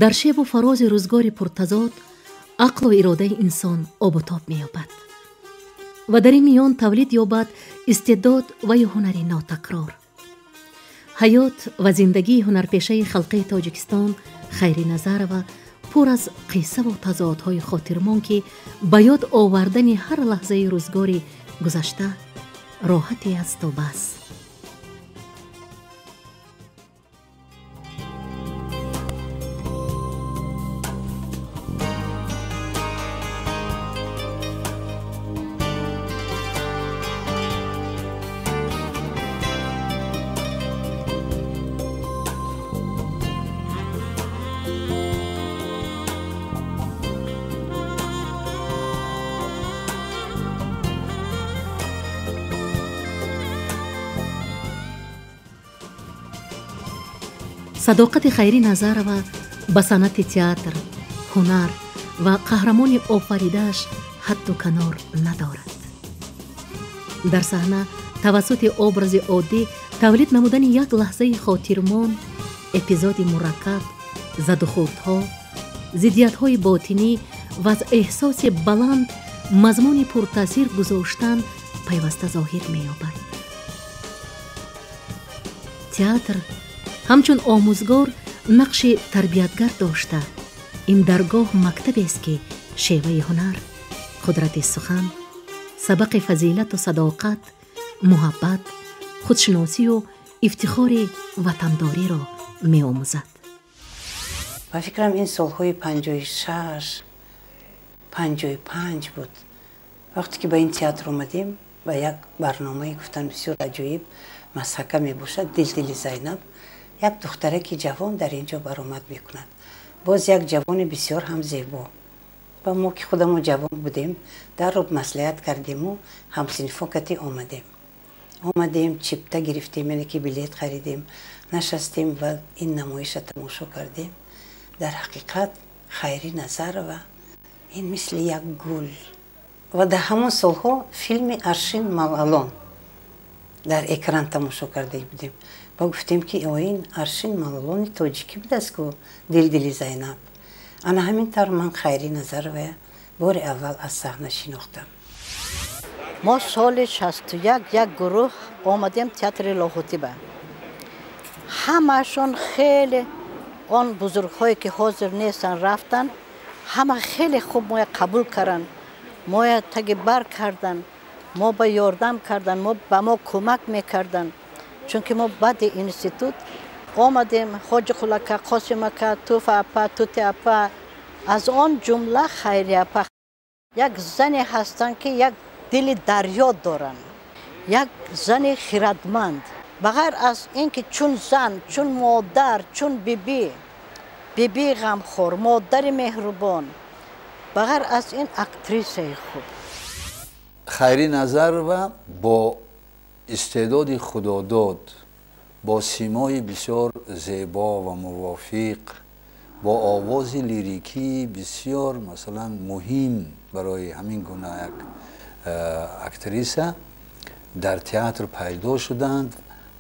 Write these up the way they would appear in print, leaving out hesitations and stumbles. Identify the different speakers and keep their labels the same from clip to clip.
Speaker 1: дар шебу фарози рӯзгори пуртазод ақлу иродаи инсон обу тоб меёбад ва дар ин миён тавлид ёбад истеъдод ва ё ҳунари нотакрор. ҳаёт ва зиндагии ҳунарпешаи халқии Тоҷикистон Хайриназарова пур аз қиссаву тазоодҳои хотирмон ки ба ёд овардани ҳар лаҳзаи рӯзгори гузашта роҳате асту бас. садоқати Хайриназарова ба санъати театр, ҳунар ва қаҳрамони офаридааш ҳадду канор надорад. дар саҳна тавассути образи оддӣ тавлид намудани як лаҳзаи хотирмон, эпизоди мураккаб, задухӯрдҳо, зиддиятҳои ботинӣ ва аз эҳсоси баланд мазмуни пуртаъсир гузоштан пайваста зоҳир меёбад. театр ҳамчун омӯзгор нақши тарбиятгар дошта, ин даргоҳ мактабест ки шеваи ҳунар, қудрати сухан, сабақи фазилату садоқат, муҳаббат, худшиносию ифтихори ватандориро меомӯзад.
Speaker 2: ба фикрам ин солҳои 56, 55 буд вақте ки ба ин театр омадем ва як барномаи гуфтан бисёр аҷоиб масҳака мебошад, Дилдили Зайнаб, як духтараки ҷавон дар инҷо баромад мекунад, боз як ҷавони бисёр ҳам зебо. ва мо ки худамо ҷавон будем дарроб маслиҳат кардему ҳамсинфокати омадем чипта гирифтем, яъне ки билет харидем, нашастем ва ин намоиша тамошо кардем. дар ҳақиқат Хайриназарова ин мисли як гул. ва дар ҳамон солҳо филми Аршин Малалон дар экран тамошо карда будем. ва гуфтем ки ин Аршин Малалони тоҷикӣ будааст ку Дилдили Зайнаб. ана ҳамин тавр ман Хайриназарова бори аввал аз саҳна шинохтам.
Speaker 3: мо соли 61 як гурӯҳ омадем театри Лоҳутиба. ҳамаашон хеле он бузургҳое ки ҳозир нестан рафтан, ҳама хеле хуб моя қабул карданд, моя таги бар карданд, мо ба ёрдам карданд, ба мо кӯмак мекарданд. чунки мо баъди институт омадем Хоҷи Қулака, Қосимака, Туфа апа, Тути апа, аз он ҷумла Хайри апа як зане ҳастанд ки як дили дарьё доранд, як зани хиратманд. ба ғайр аз ин ки чун зан, чун модар, чун биби ғамхор, модари меҳрубон, ба ғайр аз ин актрисаи хуб.
Speaker 4: Хайриназарова бо истеъдоди худодод, бо симои бисёр зебо ва мувофиқ, бо овози лирикии бисёр масалан муҳим барои ҳамин гуна як актриса дар театр пайдо шуданд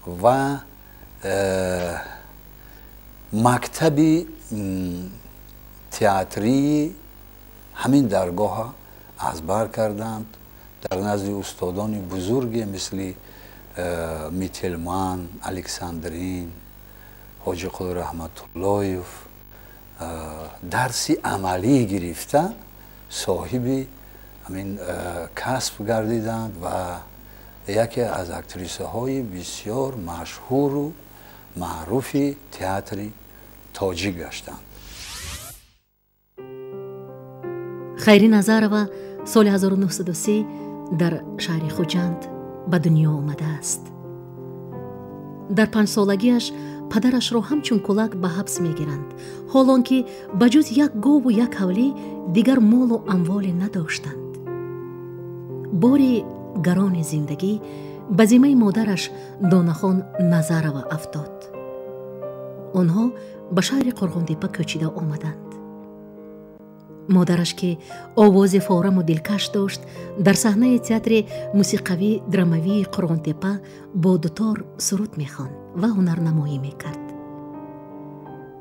Speaker 4: ва мактаби театрии ҳамин даргоҳа аз бар карданд дар назди устодони бузурге мисли Мителман, Александрин, Ҳоҷи Қули Раҳматуллоев дарси амалӣ гирифта соҳиби ҳамин касб гардиданд ва яке аз актрисаҳои бисёр машҳуру маъруфи театри тоҷик гаштанд.
Speaker 1: Хайриназарова соли 1930 дар шаҳри Хуҷанд ба дунё омадааст. дар 5-солагиаш падарашро ҳамчун кӯлак ба ҳабс мегиранд, ҳолон ки ба ҷуз як гову як ҳавлӣ дигар молу амволе надоштанд. бори гарони зиндагӣ ба зиммаи модараш Донахон Назарова афтод. онҳо ба шаҳри Қурғундепа кӯчида омаданд. модараш ки овози фораму дилкаш дошт, дар саҳнаи театри мусиқавӣ драмавии Қурғунтепа бо дутор суруд мехонд ва ҳунарнамоӣ мекард.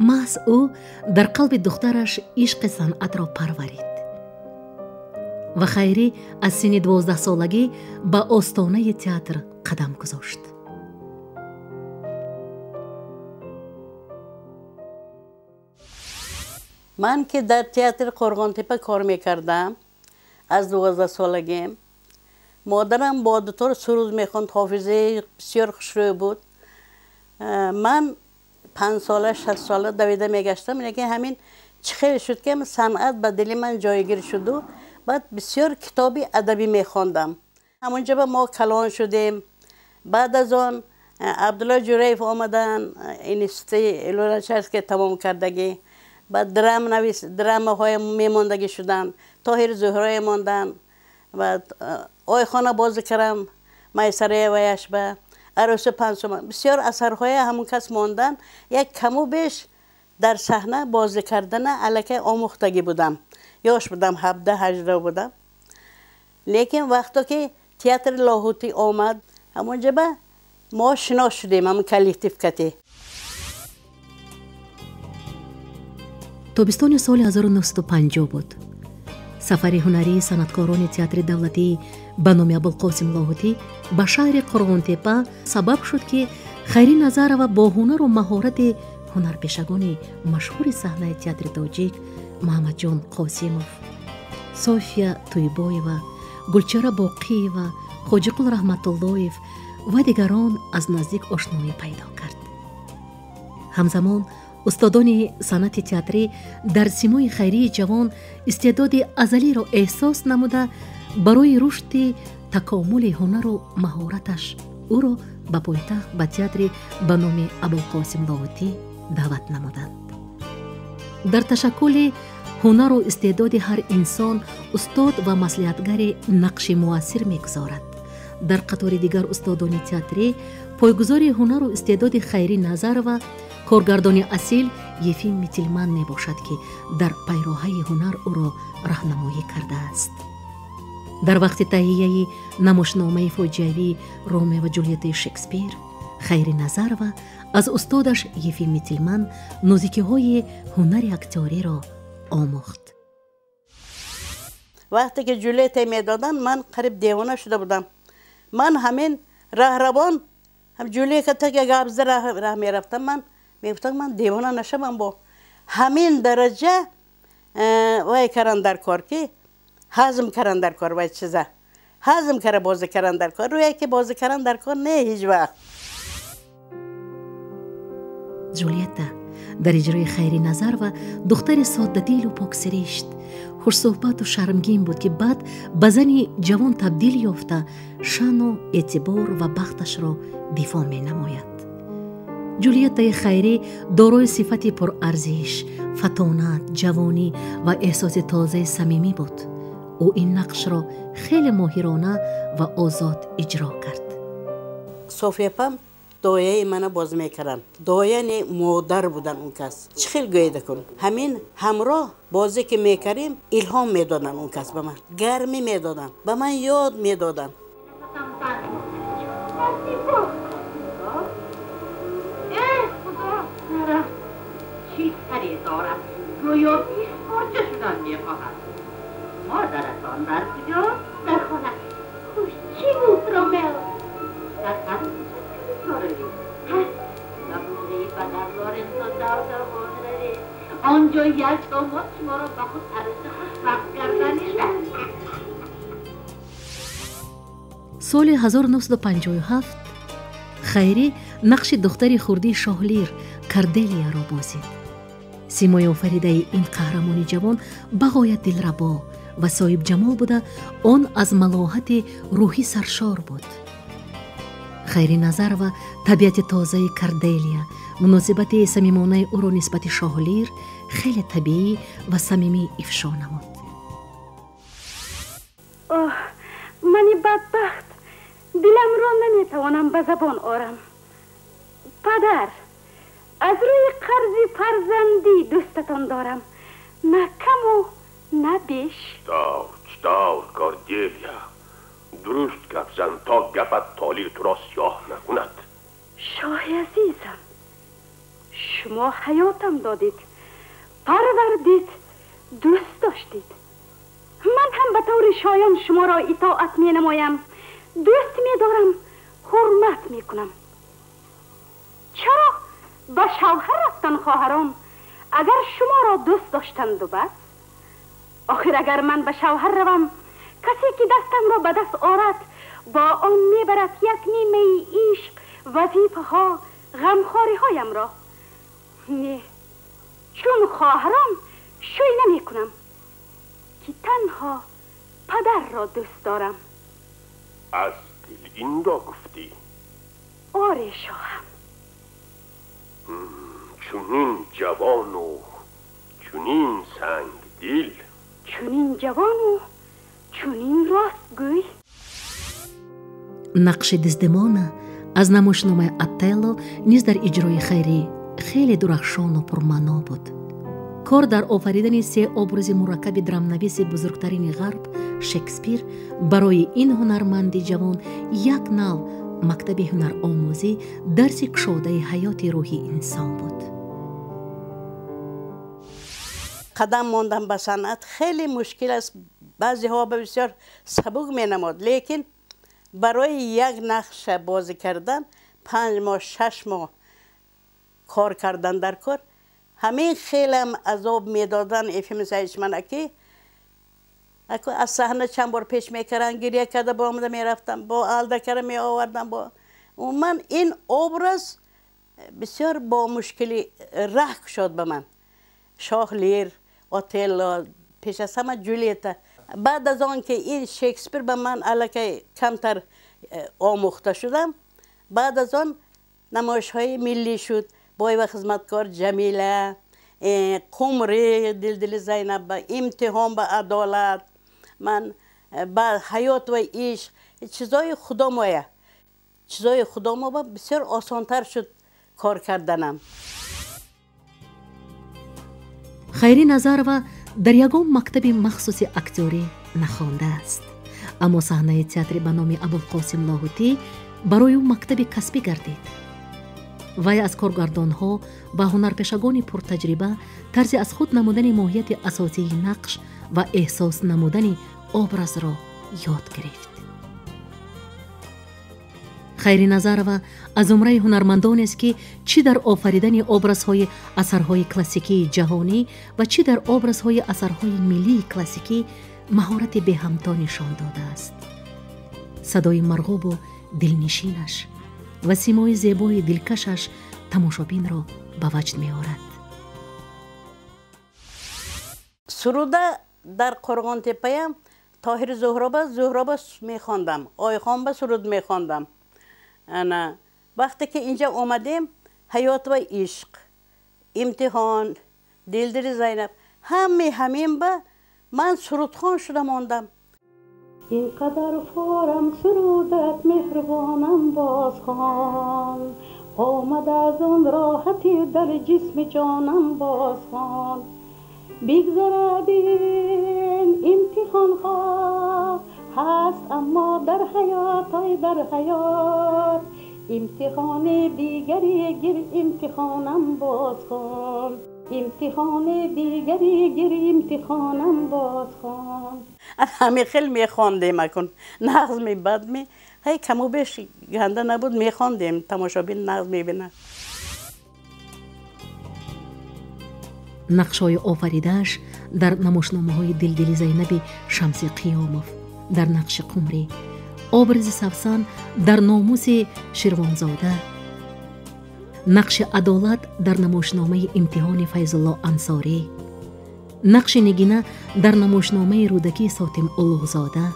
Speaker 1: محض او در قلب دخترش عشق صنعت را پرورید و خیری از سن 12 سالگی به آستانه تئاتر قدم گذاشت.
Speaker 3: من که در تئاتر قرغانتپه کار میکردم از 12 سالگیم، مادرم با دکتر سرود میخوند، حافظه بسیار خوشرو بود. من 5 ساله 6 ساله دویده میگشتم، لیکن همین چخیل شد که صنعت به دل من جایگیر شد و بعد بسیار کتابی ادبی میخوندم. همونجا به ما کلان شدیم. بعد از آن عبدالله جوریف آمدن، اینستی لورنچرس که تمام کردگی، بعد درام های میماندگی شدن، طاهر زهرای ماندن، بعد آی خانه باز کرم، میسره ویش به عروس پنسوم، بسیار اثرهای همون کس ماندن. یک کم و بیش در صحنه بازی کردن الکی آموختگی بودم، یاش بودم 17-18 بودم. لیکن وقتی که تئاتر لاهوتی آمد، همونجا به ما شناس شدیم، همون کلیکتیو کتی.
Speaker 1: تابستان سال 1950 بود. سفر هنری صنعتکاران تئاتر دولتی به نام ابوالقاسم لاهوتی به شهر قرغانتپه سبب شد که خیری نظرова با هنر و مهارت هنرپیشگان مشهور صحنه تئاتر تاجیک محمد جان قاسمов، صوفیا تویبایова، گلچهره باقیeva، حاجیقل رحمتاللهیف و دیگران از نزدیک آشنایی پیدا کرد. همزمان استادان صنعت تئاتری در سیمای خیری جوان استعداد ازلی را احساس نموده برای رشد تکامل هنر و مهارتش او را به پایتخت به تئاتر به نام ابوالقاسم لاهوتی دعوت نمودند. در تشکل هنر و استعداد هر انسان استاد و مصلحتگر نقش مؤثر می‌گذارد. در قطار دیگر استادان تئاتری پایگذار هنر و استعداد خیری نظر و کارگردان اصیل یفیم میتیلمن می باشد که در پیراهه هنر او را راهنمایی کرده است. در وقت تهیه نمایشنامه فاجعه‌ای رومیو و جولیت شکسپیر، خیری نظر و از استادش یفیم میتیلمن نوزیکی های هنر اکتاری را آموخت.
Speaker 3: وقتی که جولیت میدادن من قریب دیوانه شده بودم. من همین رهروان هم جولیت که گابزه راه میرفتم، من میگفتم من دیوانه نشم، با همین درجه وای کردن در کار که هضم کردن در کار، وای چیزه هضم کرده بازی کردن در کار، روی که بازی کردن در کار نه هیچ وقت.
Speaker 1: جولیتا در اجرای خیری نظر و دختر ساده دل و پاکسرشت، خوش صحبت و شرمگین بود که بعد به زنی جوان تبدیل یافته شان و اعتبار و بختش را دفاع می نماید. جولیتا خیری دارای صفت پرارزش، فتانت، جوانی و احساس تازه صمیمی بود. او این نقش را خیلی ماهرانه و آزاد اجرا کرد.
Speaker 3: صوفیا پم دایه منو باز میکردن. دایه نه مادر بودن اون کس. چه خیلی گویده کن. همین همراه بازی که میکردیم الهام میدادن اون کس به من. گرمی میدادن. به من یاد میدادن.
Speaker 5: چیز سری دارد گویا بیش مرچه شدن میخواهد. مادرتان در کجا؟ در خانه. خوش چی بود رومیو؟ در قدر دارد هست نبوده بدر لورنسو دادا بودره آنجا یک داماد شما را به خود عرضه خوشبخت کردنش.
Speaker 1: سال 1957 خیری نقش دختر خردی شاهلیر کردلیا را بازید. سیمای آفریده این قهرمان جوان بغایت دلربا و صاحب جمال بوده، آن از ملاحت روحی سرشار بود. خیری نظر و طبیعت تازه کردلیا مناسبت صمیمانه او را نسبت شاهلیر خیلی طبیعی و صمیمی افشا نمود.
Speaker 5: اوه، منی بدبخت دلم را نمیتوانم به زبان آرم. پدر، از روی قرض فرزندی دوستتان دارم، نه کم و نه بیش.
Speaker 6: دار کاردیلیا، درست گپ زن تا گپت تالی تو را سیاه نکند.
Speaker 5: شاه عزیزم، شما حیاتم دادید، پروردید، دوست داشتید. من هم به طور شایان شما را اطاعت می نمایم، دوست می دارم، حرمت می کنم. چرا به شوهر رفتن خواهران اگر شما را دوست داشتند و بس؟ آخر اگر من به شوهر روم، کسی که دستم را به دست آرد با آن می برد یک نیمه عشق، وظیفه ها، غمخواری هایم را. نه، چون خواهران شوی نمی کنم که تنها پدر را دوست دارم.
Speaker 6: از دل این را گفتی؟
Speaker 5: آره شاهم.
Speaker 6: چونین جوان و چونین سنگ دل،
Speaker 5: چونین جوان و چونین راستگوی.
Speaker 1: نقش دزدمانا از نمایشنامه اتلو نیز در اجرای خیری خیلی درخشان و پرمعنا بود. کار در آفریدن سه ابراز مرکب درامنویس بزرگترین غرب، شکسپیر، برای این هنرمند جوان یک نوع مکتب هنر آموزی، درس گشاده حیات روحی انسان بود.
Speaker 3: قدم ماندن به صنعت خیلی مشکل است، بعضی ها بسیار سبک می نمود، لیکن برای یک نقش بازی کردن 5 ماه 6 ماه کار کردن در کار، همین خیلی هم عذاب میدادن. افیم سعیش منکی از صحنه چند بار پیش میکردن، گریه کرده با آمده میرفتم، با الدکره می آوردم. با من این ابراز بسیار با مشکلی ره شد به من. شاه لیر، اوتلو، پیش از همه جولیتا. بعد از آن که این شکسپیر به من علاقه کمتر آموخته شدم، بعد از آن نمایش های ملی شد، بای و خدمتکار جمیله، قمری، دلدل زینب، امتحان به عدالت، من با حیات و عشق، چیزای خدا مایه، چیزای خدا ما بسیار آسانتر شد کار کردنم.
Speaker 1: خیری نظرова در یگان مکتب مخصوص اکتوری نخوانده است، اما صحنه تئاتر به نام ابوالقاسم لاهوتی برای او مکتب کسبی گردید. وی از کارگردانها و هنرپیشگان پرتجربه طرز از خود نمودن ماهیت اساسی نقش و احساس نمودن ابراز را یاد گرفت. خیری نظرова از زمره هنرمندان است که چی در آفریدن ابرازهای اثرهای کلاسیکی جهانی و چی در ابرازهای اثرهای ملی کلاسیکی مهارت به همتا نشان داده است. صدای مرغوب و دلنشینش و سیمای زیبای دلکشش تماشابین را به وجد می آورد.
Speaker 3: سروده در قرغان تپه طاهر زهرابه می خواندم، آیخان به سرود می خواندم. انا وقتی که اینجا اومدیم، حیات و عشق، امتحان، دلدل زینب، همین به من سرودخوان شده ماندم.
Speaker 5: اینقدر فارم سرودت مهربانم بازخوان، آمد از اون راحتی در جسم جانم بازخوان. بگذرد این امتحان ها هست، اما در حیات امتحان دیگری گیر امتحانم بازخوان. امتحان دیگری گیر امتحانم بازخوان.
Speaker 3: همه خیلی میخواندیم اکن نظمی بد می هی کمو بیش گنده نبود، میخواندیم تماشابین نظم میبینه.
Speaker 1: نقشای آفریده‌اش در نمایشنامه‌های دلدل زینب شمس قیاموف، در نقش قمری، ابراز سوسن در ناموس شیروانزاده، نقش عدالت در نمایشنامه امتحان فیض الله انصاری، نقش نگینه در نمایشنامه رودکی ساتم اولوغزاده،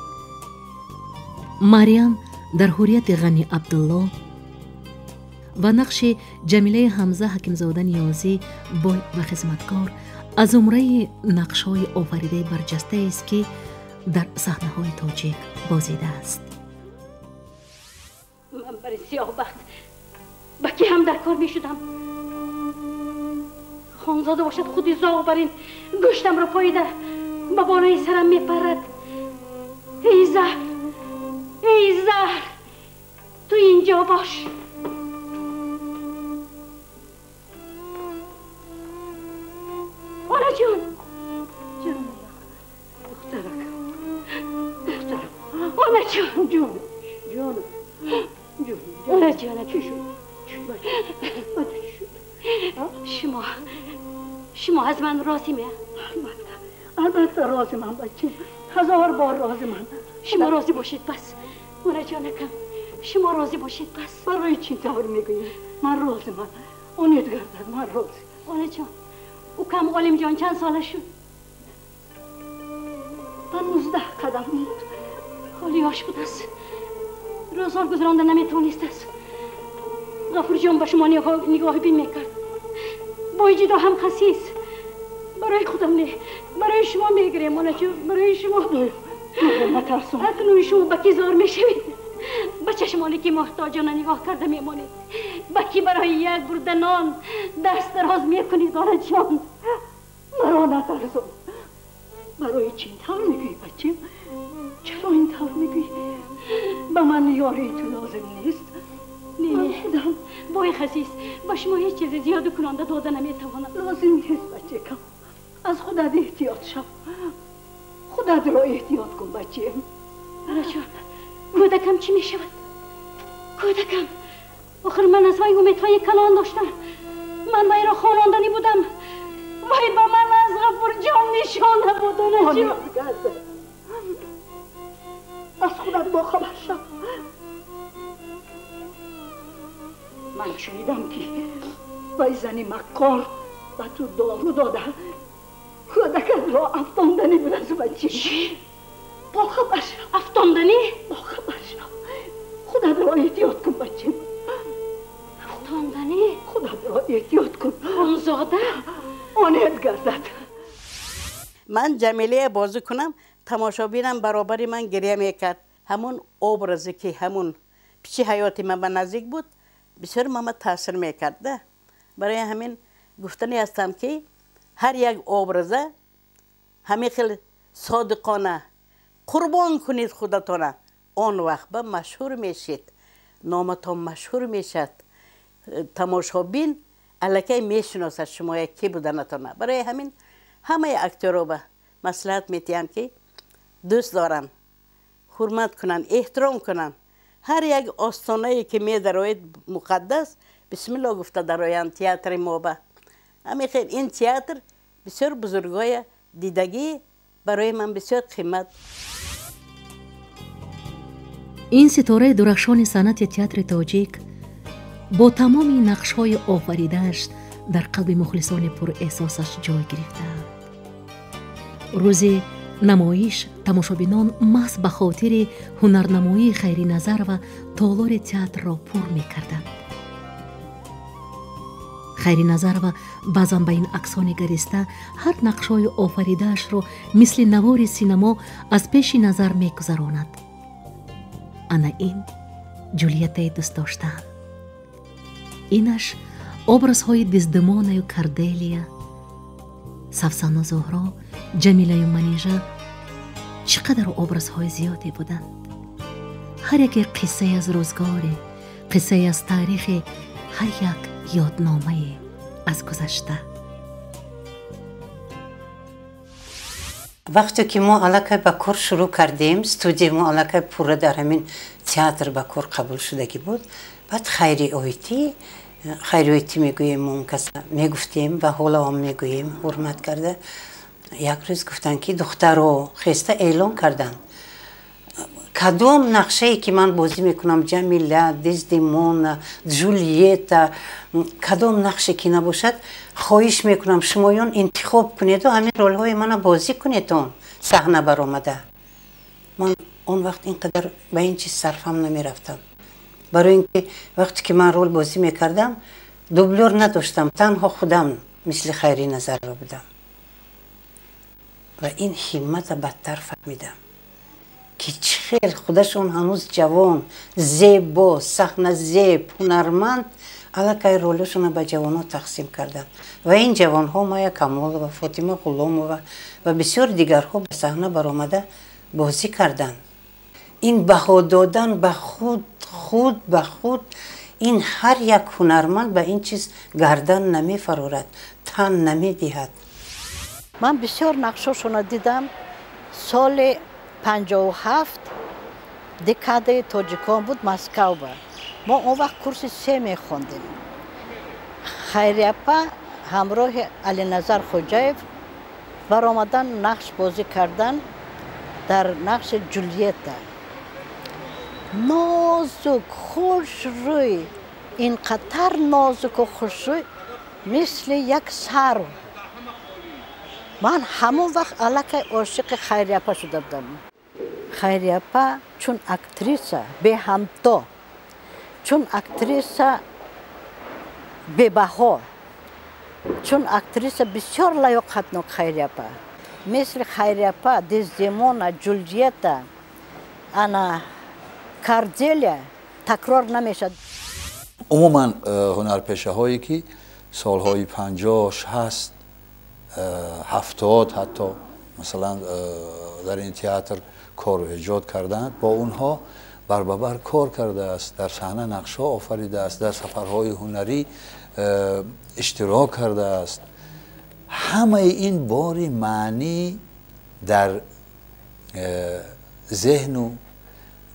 Speaker 1: مریم در حریت غنی عبدالله و نقش جمیله حمزه حکیمزاده نیازی بای و خدمتکار از زمره نقش‌های آفریده برجسته است که در صحنه‌های تاجیک بازیده است.
Speaker 5: من برای سیاه بخت با کی هم در کار می شدم؟ خانزاده باشد خودی زاغ برین گوشتم رو پاییده با بالای سرم می پرد. ای زهر تو اینجا باش.
Speaker 3: جانم
Speaker 5: جانم جانم چی شد؟ شما از من راضیه؟
Speaker 3: البته راضی من بچه، 1000 بار راضی من.
Speaker 5: شما راضی باشید بس. مونا جانکم شما راضی باشید بس.
Speaker 3: برای چی طور میگویی؟ من راضی من. اونید گردد من راضی.
Speaker 5: مونا جان او کم غالم جان چند ساله شد؟
Speaker 3: 19 قدم بود.
Speaker 5: خالی آش بود است. روزها گذرانده نمیتونست است. غفور جان با شما نگاه بین میکرد. بایجی هم خسیس. برای خودم نه، برای شما میگرم مونا جان، برای شما.
Speaker 3: نترسم.
Speaker 5: اکنون شما بکی زار میشوید. به چشمانی که محتاجانه نگاه کرده میمانید. بکی برای یک برده نان دست دراز میکنید مونا جان.
Speaker 3: مرا نترسم. برای چی این طور میگویی بچه؟ چرا این طور میگویی؟ به من یاری تو لازم نیست.
Speaker 5: نه خودم بای خسیس با شما هیچ چیز زیاد کننده داده نمیتوانم.
Speaker 3: لازم نیست بچه کم. از خودت احتیاط شو. خودت را احتیاط کن بچه.
Speaker 5: مونا جان کودکم چی میشود؟ کودکم آخر من از وی امیدهای کلان داشتم. من وی را خواندنی بودم. وی به من از غفور جان نشانه بود. مونا جان
Speaker 3: از خودت با خبر شو. من شنیدم که وی زنی مکار و تو دارو داده کودکت را افطاندنی بود از بچه.
Speaker 5: چی؟
Speaker 3: با خبر شو.
Speaker 5: افطاندنی؟
Speaker 3: با خبر شو. خودت را احتیاط کن بچه.
Speaker 5: افطاندنی؟
Speaker 3: خودت را احتیاط کن.
Speaker 5: خانزاده؟
Speaker 3: آنت گردد.
Speaker 7: من جمیله بازی کنم تماشابینم برابری من گریه میکرد. همون ابرزی که همون پیچ حیاتی من به نزدیک بود بسیار من تاثیر میکرده. برای همین گفتنی هستم که هر یک ابرزه همین خیلی صادقانه قربان کنید خودتونه، آن وقت به مشهور میشید، نامتان مشهور میشد، تماشابین الکی میشناسد شما کی بودنتونه. برای همین همه اکتورها به مصلحت میتیم که دوست دارن، حرمت کنن، احترام کنن. هر یک آستانه‌ای که می دراید مقدس بسم الله گفته درآیند. تئاتر ما به همین خیلی این تئاتر بسیار بزرگای دیدگی برای من بسیار قیمت.
Speaker 1: این ستاره درخشان صنعت تئاتر تاجیک با تمام نقش‌های آفریده‌اش در قلب مخلصان پر احساسش جای گرفته. روز نمایش تماشابینان محض به خاطر هنرنمایی خیری نظر و تالار تئاتر را پر می‌کردند. خیری نظر و بعضاً به این عکسان گریسته هر نقش‌های آفریده‌اش را مثل نوار سینما از پیش نظر می‌گذراند. انا این جولیت دوست داشتن. اینش образهای دزدمانا و کردیلیا، سفسان و زهرا، جمیله و منیژه چقدر образهای زیادی بودند. هر یک قصه از روزگاری، قصه از تاریخ، هر یک یادنامه از گذشته.
Speaker 2: وقتی که ما علاقه به کار شروع کردیم، استودیو ما علاقه پوره در همین تئاتر به کار قبول شدگی بود. بعد خیری اویتی میگوییم، اون کس میگفتیم و حالا هم میگوییم، حرمت کرده. یک روز گفتن که دختر رو خسته اعلام کردن. کدام نقشه‌ای که من بازی میکنم، جمیله، دزدمونا، جولیت، کدام نقشی که نباشد، خواهش میکنم شمایان انتخاب کنید و همین رول های من بازی کنید. اون صحنه برآمده. من اون وقت اینقدر به این چیز صرفم نمیرفتم، برای اینکه وقتی که من رول بازی میکردم دوبلور نداشتم، تنها خودم مثل خیری نظر رو بودم و این همت بدتر فهمیدم که چخیل خودشون هنوز جوان، زیبا، صحنه زیب، هنرمند، علاقه رولشون به جوانها تقسیم کردن و این جوان ها مایا کمال و فاطمه غلامова و بسیار دیگرها به صحنه برآمده بازی کردن. این بها دادن به خود به خود، این هر یک هنرمند به این چیز گردن نمی فرورد، تن نمی دهد.
Speaker 3: من بسیار نقشاشون رو دیدم. سال 57 دکاده تاجیکان بود مسکو با ما اون وقت کورس 3 میخوندیم خیریپا همراه علی نظر خوجایف برآمدن نقش بازی کردن در نقش جولیتا نازک خوش روی اینقدر نازک و خوش روی مثل یک سرو من همون وقت علاقه عاشق خیریپا شده بودم خیریپا چون اکتریسه به همتا چون اکتریسه به بها چون اکتریسه بسیار لیاقتناک خیریپا مثل خیریپا دزدمونا جولیتا انا کاردیلیا تکرار نمیشد
Speaker 4: عموما هنرپیشه هایی که سالهای 50 60 70 حتی مثلا در این تئاتر کار ایجاد کردند با اونها برابر کار کرده است در صحنه نقشه آفریده است در سفرهای هنری اشتراک کرده است همه این باری معنی در ذهن و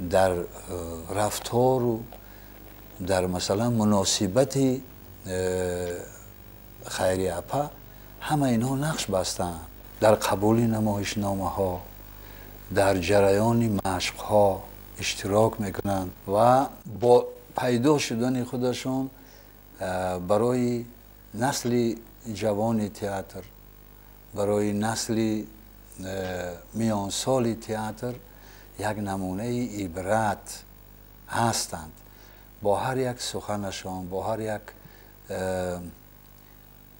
Speaker 4: در رفتار و در مثلا مناسبت خیریپا همه اینها نقش بستند در قبول نمایشنامه ها در جریان مشق ها اشتراک میکنند و با پیدا شدن خودشون برای نسل جوان تئاتر برای نسل میان سال تئاتر یک نمونه عبرت هستند با هر یک سخنشان با هر یک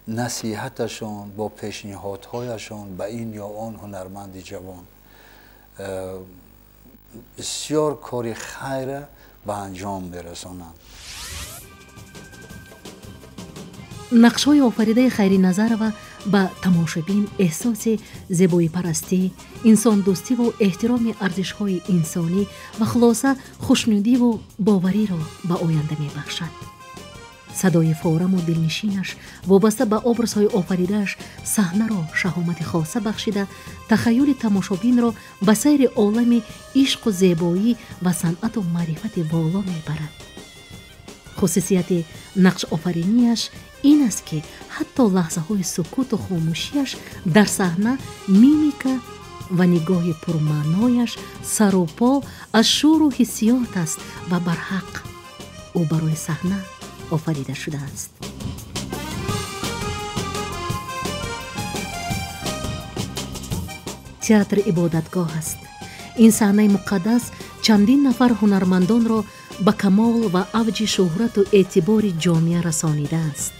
Speaker 4: نصیحتشان با پیشنهادهایشان به این یا آن هنرمند جوان بسیار کاری خیر به انجام برسانند
Speaker 1: نقش‌های آفریده خیری نظر و به تماشابین احساس زیبایی پرستی، انسان دوستی و احترام ارزش‌های انسانی و خلاصه خوشنودی و باوری را به آینده می‌بخشد. صدای فورم و دلنشینش وابسته به ابرزهای آفریده‌اش صحنه را شهامت خاصه بخشیده تخیل تماشابین را به سیر عالم عشق و زیبایی و صنعت و معرفت والا میبرد. خصوصیت نقش آفرینیش این است که حتی لحظه های سکوت و خاموشیش در صحنه میمیکا و نگاه پرمعنایش سر و پا از شور و حسیات است و برحق او برای صحنه آفریده شده است. تئاتر عبادتگاه است. این صحنه مقدس چندین نفر هنرمندان را به کمال و اوج شهرت و اعتبار جامعه رسانیده است.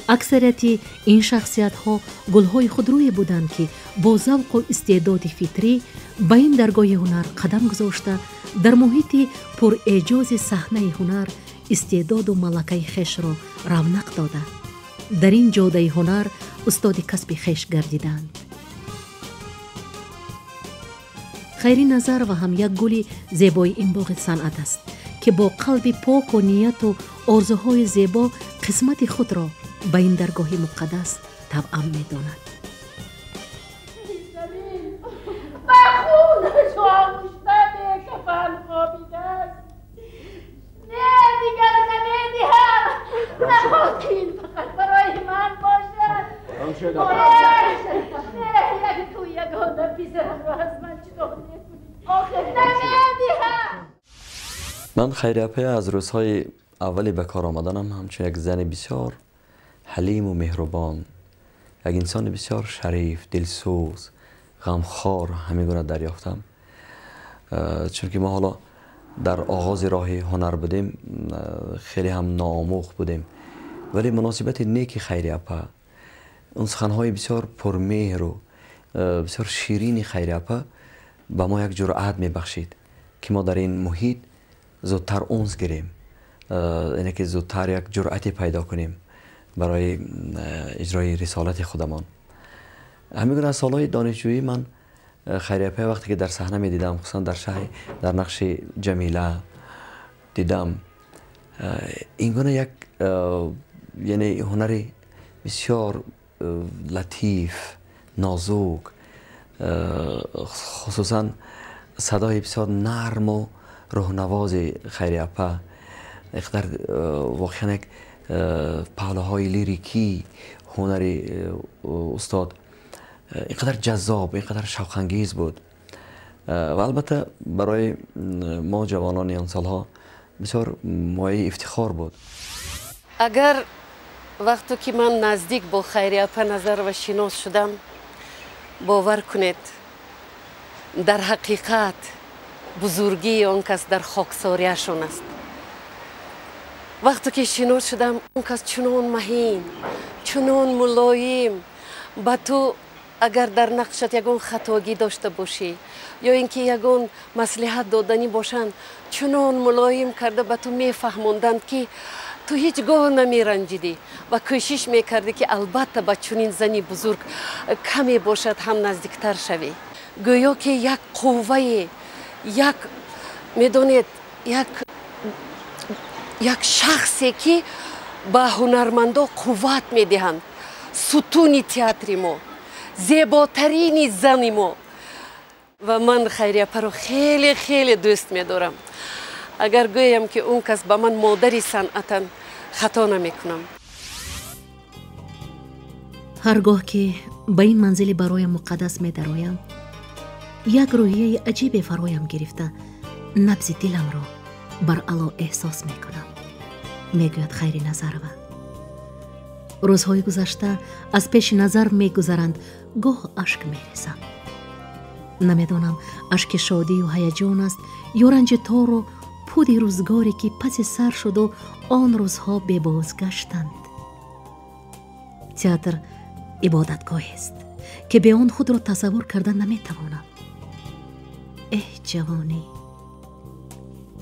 Speaker 1: اکثریت این شخصیت ها گلهای خودرویی بودند که با ذوق و استعداد فطری به این درگاه هنر قدم گذاشته در محیط پر اعجاز صحنه هنر استعداد و ملکه خویش را رونق داده در این جاده هنر استاد کسب خویش گردیدند. خیری نظر و هم یک گلی زیبای این باغ صنعت است که با قلب پاک و نیت و آرزوهای زیبا قسمت خود را به این درگاه مقدس توأم می‌داند.
Speaker 5: خونش آموشته کفن خوابیده است. نه دیگر نمیدیم. نخواهید فقط برای من باشد. نه یک تو یگانه پیزرم رو از من چطور نکنید. آخه نمیدیم.
Speaker 8: من خیریپا از روزهای اولی به کار آمدنم همچون یک زن بسیار حلیم و مهربان، یک انسان بسیار شریف، دلسوز، غمخوار همیگونه دریافتم. چون که ما حالا در آغاز راه هنر بودیم خیلی هم ناآموخ بودیم ولی مناسبت نیک خیریپا اون سخنهای بسیار پرمهر و بسیار شیرین خیریپا به ما یک جرأت میبخشید که ما در این محیط زودتر اونس گیریم، اینه که زودتر یک جرأتی پیدا کنیم برای اجرای رسالت خودمان. همیگونه از سالهای دانشجویی من خیریپا وقتی که در صحنه می دیدم، خصوصا در شهر در نقش جمیله دیدم، اینگونه یک یعنی هنری بسیار لطیف، نازک، خصوصا صدای بسیار نرم و روحنواز خیری اپا اقدر واقعا یک پهلوهای لیریکی هنری استاد اینقدر جذاب، اینقدر شوق انگیز بود و البته برای ما جوانان این سالها بسیار مایه افتخار بود.
Speaker 9: اگر وقتی که من نزدیک با خیری اپا نظر و شناس شدم، باور کنید در حقیقت بزرگی اون کس در خاکساریشون است. وقتی که شناس شدم اون کس چنان مهین، چنان ملایم، با تو اگر در نقشت یگون خطاگی داشته باشی یا اینکه یگون مصلحت دادنی باشند چنان ملایم کرده به تو میفهموندند که تو هیچگاه نمیرنجیدی و کوشش میکردی که البته با چنین زنی بزرگ کمی باشد هم نزدیکتر شوی. گویا که یک قوه، یک میدونید یک شخصی که با هنرمندا قوت میدهند، ستون تئاتر ما، زیباترین زن ما. و من خیری اپا رو خیلی خیلی دوست میدارم. اگر گویم که اون کس با من مادری صنعتن خطا نمیکنم.
Speaker 1: هرگاه که به این منزل برایم مقدس می درایم، یک روحیه عجیب فرایم گرفته نبض دلم را بر علا احساس می کنم. می گوید خیری نظرова. روزهای گذشته از پیش نظر می گذرند، گاه اشک می ریزم. نمیدانم اشک شادی و هیجان است یا رنج تار و پود روزگاری که پس سر شد و آن روزها به بازگشتند. تئاتر عبادتگاهی است که به آن خود را تصور کردن نمیتوانم. جوانی،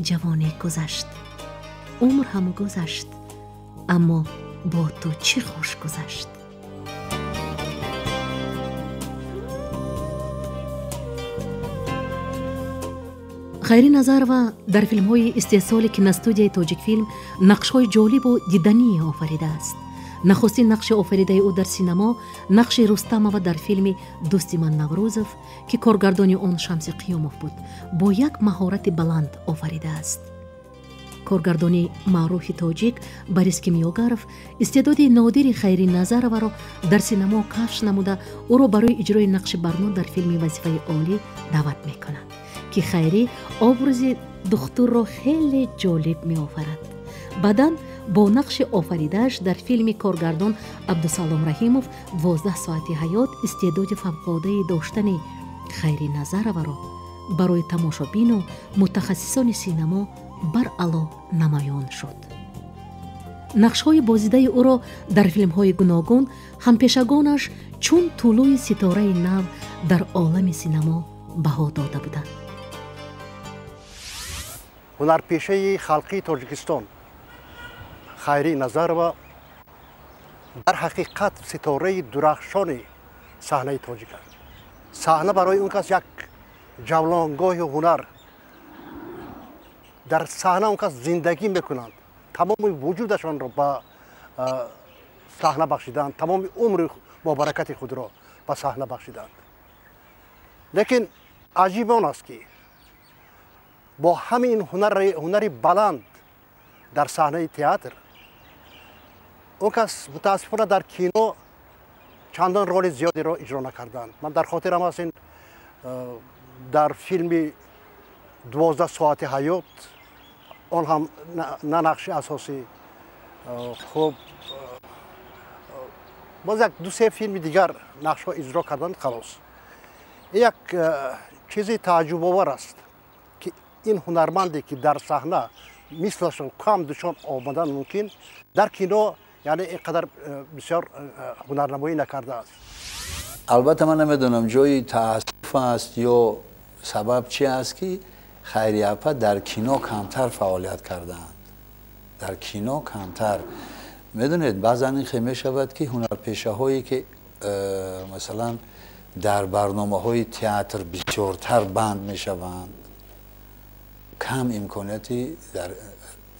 Speaker 1: جوانی گذشت، عمر هم گذشت، اما با تو چی خوش گذشت. خیری نظرова در فیلم‌های استحصال کینوستودیای تاجیک فیلم نقش‌های جالب و دیدنی آفریده است. نخستین نقش آفریده او در سینما نقش رستمова در فیلم دوستی من نوروزов که کارگردانی آن شمس قیومов بود با یک مهارت بلند آفریده است. کارگردانی معروف تاجیک بوریس کیمیاگارов استعداد نادر خیری نظرова را در سینما کشف نموده او را برای اجرای نقش برنا در فیلم وظیفه عالی دعوت می‌کند که خیری обرаз دختر را خیلی جالب می‌آفرد. بعداً با نقش آفریده‌اش در فیلم کارگردان عبدالسلام رحیمов 12 ساعت حیات استعداد فوق‌العاده داشتن خیری نظرова را برای تماشابین و متخصصان سینما بر علا نمایان شد. نقش‌های بازیده او را در فیلم‌های گوناگون همپیشگانش چون طلوع ستاره نو در عالم سینما بها داده بودند.
Speaker 10: هنرپیشه خلقی تاجیکستان خیری نظرова در حقیقت ستاره درخشان صحنه تاجیک است. صحنه برای اون کس یک جولانگاه هنر، در صحنه اون کس زندگی میکنند، تمام وجودشان را به صحنه بخشیدند، تمام عمر با برکت خود را به صحنه بخشیدند. لیکن عجیب آن است که با همین هنری بلند در صحنه تئاتر اون کس متاسفانه در کینو چندان رول زیادی را اجرا نکردند. من در خاطرم است این در فیلم 12 ساعت حیات آن هم نه نقش اساسی، خب باز یک دو سه فیلم دیگر نقش ها اجرا کردند. خلاص یک چیزی تعجب آور است که این هنرمندی که در صحنه مثلشون کم دوشان آمدن ممکن در کینو یعنی اینقدر بسیار هنرنمایی نکرده است.
Speaker 4: البته من نمیدونم جای تأسف است یا سبب چی است که خیری اپا در کینو کمتر فعالیت کردند. در کینو کمتر. میدونید بعضا این خیمه شود که هنرپیشه هایی که مثلا در برنامه های تئاتر بسیارتر بند میشوند کم امکانیتی در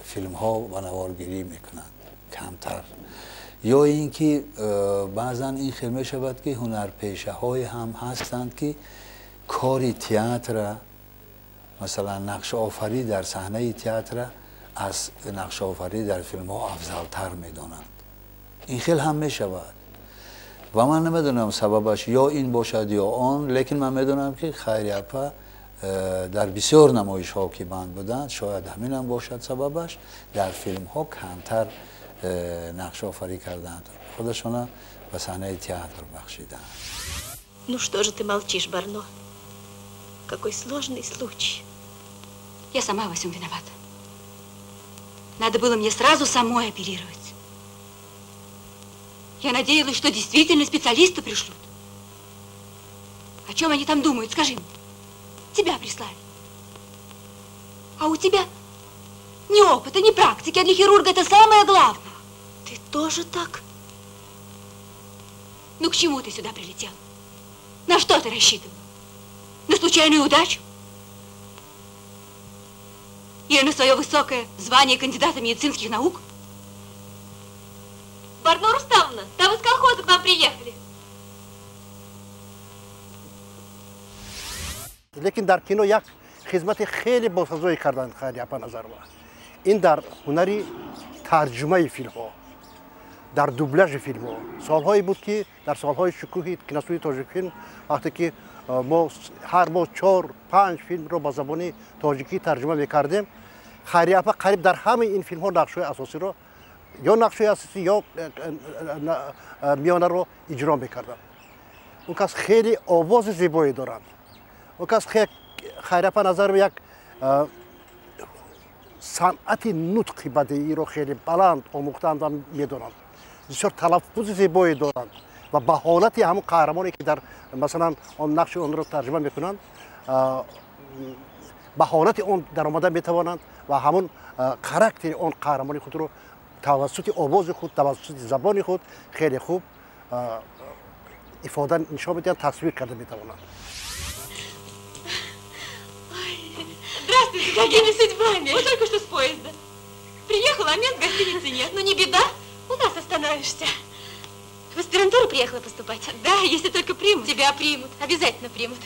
Speaker 4: فیلم ها و نوارگیری میکنند، کمتر. یا اینکه بعضا این خیمه شود که هنرپیشه های هم هستند که کاری تئاتر مثلا نقش آفری در صحنه تئاتر از نقش آفری در فیلم ها افضلتر میدانند. این خیلی هم می شود و من نمیدونم سببش یا این باشد یا آن، لیکن من میدونم که خیریاپا در بسیار نمایش ها که بند بودند شاید همین هم باشد سببش، در فیلم ها کمتر نقش آفری کردند، خودشون به صحنه театр بخشیدند.
Speaker 11: Ну что же ты молчишь, Барно? Какой сложный случай. Я сама во всем виновата. Надо было мне сразу самой оперировать. Я надеялась, что действительно специалисты пришлют. О чем они там думают, скажи мне. Тебя прислали. А у тебя ни опыта, ни практики, а для хирурга это самое главное. Ты тоже так? Ну к чему ты сюда прилетел? На что ты рассчитывал? На случайную удачу? Или на свое высокое звание кандидата медицинских наук? Барно Рустамовна, там из колхоза к нам приехали.
Speaker 10: لیکن در کینو یک خدمت خیلی باسازوی کردن خیریاپا نظرова. این در هنری ترجمه فیلم ها، در دوبلاژ فیلم ها. سالهایی بود که در سالهای شکوه کینوستودیوی تاجیک فیلم وقتی که ما هر ماه 4-5 فیلم رو با زبان تاجیکی ترجمه میکردیم، خیریاپا قریب در همه این فیلم ها نقش‌های اساسی رو یا نقش‌های اساسی یا میانه رو اجرا میکردن. اون کس خیلی آواز زیبایی دارند. اون کس خیریاپا نظر یک صنعت نطق بدیعی رو خیلی بلند آموختند و میدونند. بسیار تلفظ زیبایی دارند و به حالت همون قهرمانی که در مثلا آن نقش آن رو ترجمه میکنند به حالت آن در آمده میتوانند و همون کاراکتر آن قهرمانی خود رو توسط آواز خود، توسط زبان خود خیلی خوب افاده نشان میدن، تصویر کرده میتوانند.
Speaker 11: Здравствуйте, какими судьбами? Вот только что с поезда. Приехала, а мест в гостинице нет. Ну не беда, у нас остановишься. В аспирантуру приехала поступать? Да, если только примут. Тебя примут, обязательно примут.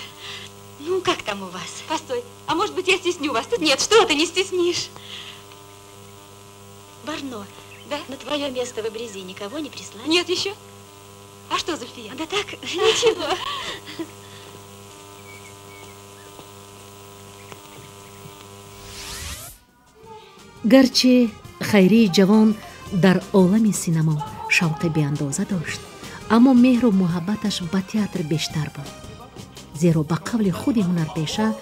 Speaker 11: Ну, как там у вас? Постой, а может быть я стесню вас? Тут нет, что ты не стеснишь. Барно, да? На твое место в Эбрези никого не прислали? Нет еще. А что, Зульфия? Да так, ничего.
Speaker 1: گرچه خیری جوان در عالم سینما شوق بیاندازه داشت، اما مهر و محبتش به تئاتر بیشتر بود، زیرا به قول خود هنرپیشه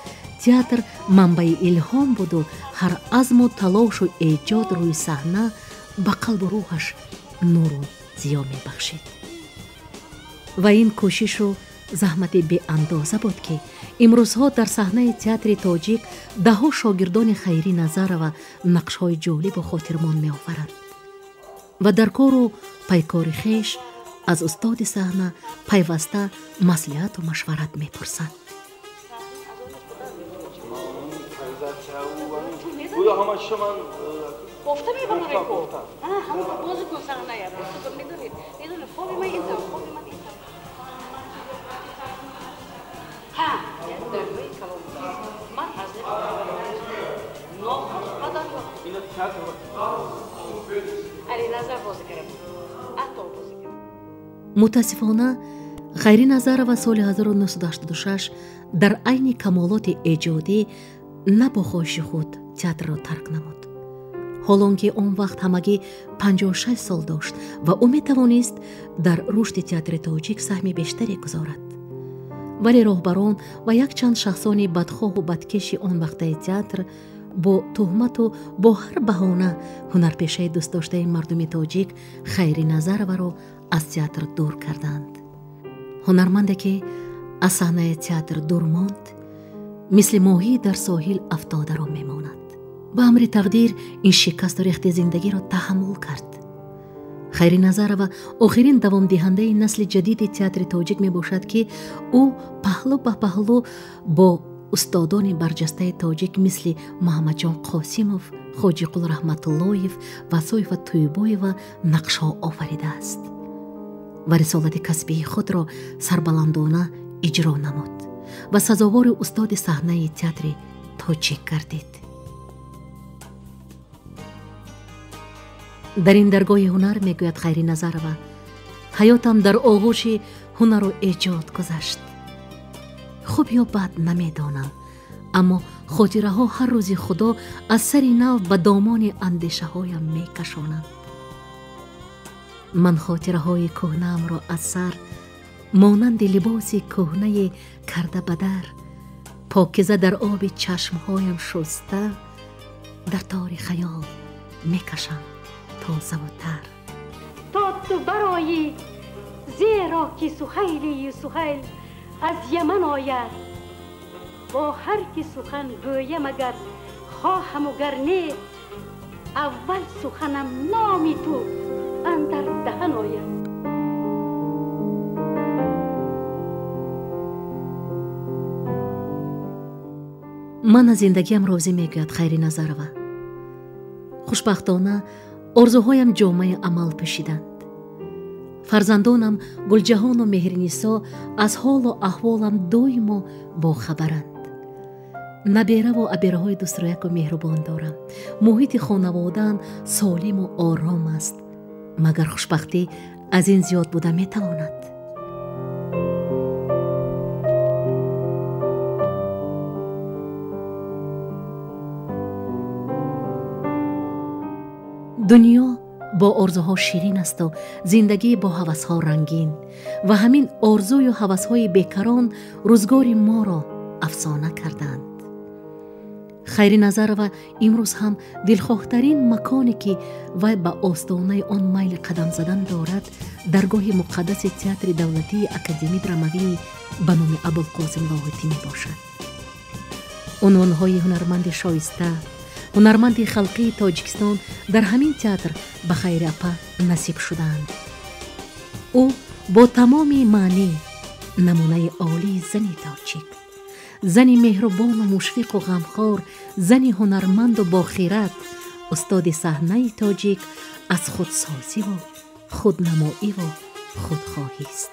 Speaker 1: تئاتر منبع الهام بود و هر عزم و تلاش و ایجاد روی صحنه به قلب و روحش نور و ضیا میبخشید و این کوشش و زحمت بی اندازه بود که امروزها در صحنه تئاتر تاجیک دهها شاگردان خیری نظر و نقش‌های جالب و خاطرمان می‌آورند و در کار و پیکار خویش از استاد صحنه پیوسته مصلحت و مشورت می‌پرسند. متاسفانه خیری نظرова سال 1986 در عین کمالات ایجادی نه با خواهش خود تئاتر را ترک نمود. حالانکه آن وقت همگی 56 سال داشت و او میتوانست در رشد تئاتر تاجیک سهم بیشتری گذارد. ولی راهبران و یک چند شخصان بدخواه و بدکش آن وقته تئاتر با تهمت و با هر بهانه هنرپیشه دوست داشته مردم تاجیک خیری نظرова را از تئاتر دور کردند. هنرمندی که از صحنه تئاتر دور ماند مثل ماهی در ساحل افتاده را میماند. با امر تقدیر این شکست و ریخت زندگی را تحمل کرد. خیری نظرова آخرین دوام دهنده نسل جدید تئاتر تاجیک می باشد که او پهلو به پهلو با استادان برجسته تاجیک مثل محمد جان قاسموف، خواجه قل رحمت اللهیف و سایف طیبایو نقش‌ها آفریده است و رسالت کسبی خود را سربلندانه اجرا نمود و سزاوار استاد صحنه تئاتر توجیه کردید. در این درگاه هنر میگوید خیری نظرова حیاتم در آغوش هنر و ایجاد گذشت. خوب یا بد نمیدانم، اما خاطره ها هر روز خدا از سری نو به دامان اندیشه هایم میکشانند. من خاطره های کهنه‌ام را از سر مانند لباسی کهنه کرده به در پاکیزه در آب چشمهایم شسته در تار خیال میکشم تازه و تر.
Speaker 12: تا تو برایی زیرا که سهیلی سهیل از یمن آید، با هر کی سخن گویم اگر خواهم و گر نه، اول سخنم نامی تو اندر دهن آید.
Speaker 1: من از زندگیم راضی میگوید خیری نظرова. خوشبختانه آرزوهایم جامعه عمل پوشیدند. فرزندانم گلجهان و مهرنیسا از حال و احوالم دویم با خبرند. نبیره و ابیرهای دوسترویک و مهربان دارم. محیط خانواده‌ام سالم و آرام است، مگر خوشبختی از این زیاد بوده میتواند؟ دنیا با آرزوها شیرین است و زندگی با هوسها رنگین و همین آرزوی و هوسهای بیکران روزگار ما را افسانه کردند. خیری نظرova امروز هم دلخواهترین مکانی که وی به آستانه آن میل قدم زدن دارد درگاه مقدس تئاتر دولتی اکادمی درامایی به نام ابوالقاسم لاهوتی می باشد. عنوانهای هنرمند شایسته، هنرمند خلقی تاجیکستان در همین تئاتر به خیری اپا نصیب شدند. او با تمام معنی نمونه عالی زنی تاجیک، زنی مهربان و مشفق و غمخوار، زنی هنرمند و با خیرت، استاد صحنه تاجیک از خودسازی و خودنمایی و خودخواهی است.